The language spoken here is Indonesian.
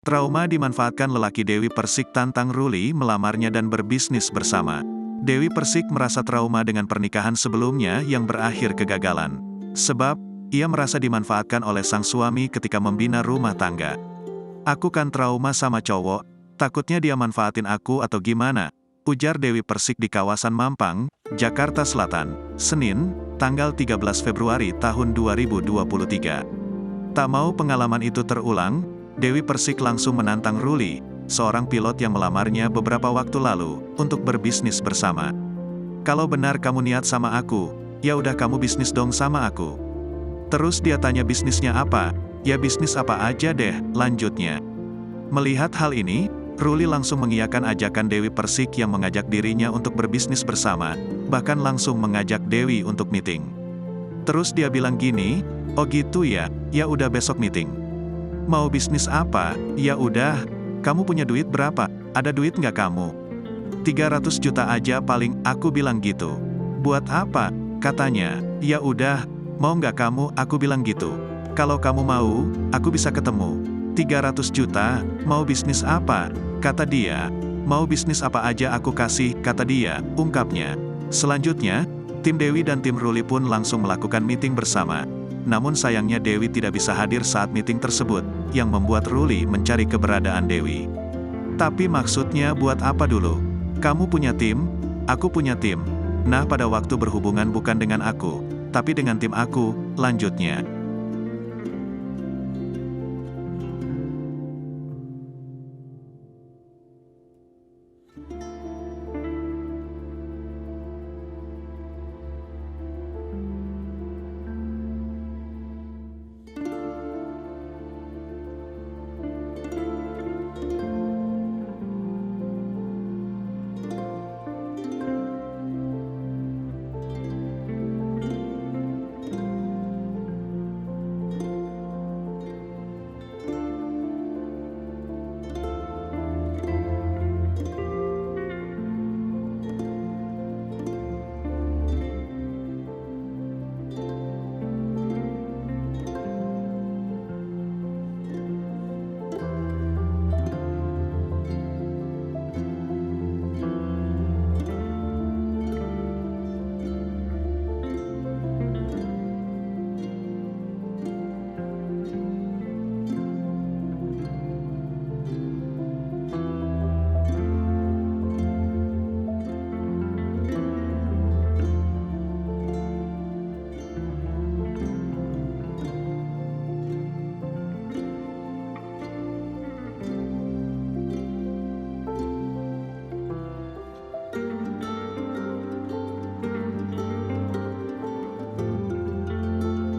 Trauma dimanfaatkan lelaki Dewi Persik tantang Ruli melamarnya dan berbisnis bersama. Dewi Persik merasa trauma dengan pernikahan sebelumnya yang berakhir kegagalan. Sebab, ia merasa dimanfaatkan oleh sang suami ketika membina rumah tangga. Aku kan trauma sama cowok, takutnya dia manfaatin aku atau gimana, ujar Dewi Persik di kawasan Mampang, Jakarta Selatan, Senin, tanggal 13 Februari tahun 2023. Tak mau pengalaman itu terulang, Dewi Persik langsung menantang Ruli, seorang pilot yang melamarnya beberapa waktu lalu, untuk berbisnis bersama. Kalau benar kamu niat sama aku, ya udah kamu bisnis dong sama aku. Terus dia tanya bisnisnya apa, ya bisnis apa aja deh, lanjutnya. Melihat hal ini, Ruli langsung mengiyakan ajakan Dewi Persik yang mengajak dirinya untuk berbisnis bersama, bahkan langsung mengajak Dewi untuk meeting. Terus dia bilang gini, oh gitu ya udah besok meeting. Mau bisnis apa? Ya udah, kamu punya duit berapa? Ada duit nggak kamu? 300 juta aja paling, aku bilang gitu. Buat apa? Katanya, ya udah, mau nggak kamu? Aku bilang gitu. Kalau kamu mau, aku bisa ketemu. 300 juta, mau bisnis apa? Kata dia. Mau bisnis apa aja aku kasih, kata dia, ungkapnya. Selanjutnya, tim Dewi dan tim Ruli pun langsung melakukan meeting bersama. Namun sayangnya Dewi tidak bisa hadir saat meeting tersebut, yang membuat Ruli mencari keberadaan Dewi. Tapi maksudnya buat apa dulu? Kamu punya tim, aku punya tim. Nah pada waktu berhubungan bukan dengan aku, tapi dengan tim aku, lanjutnya.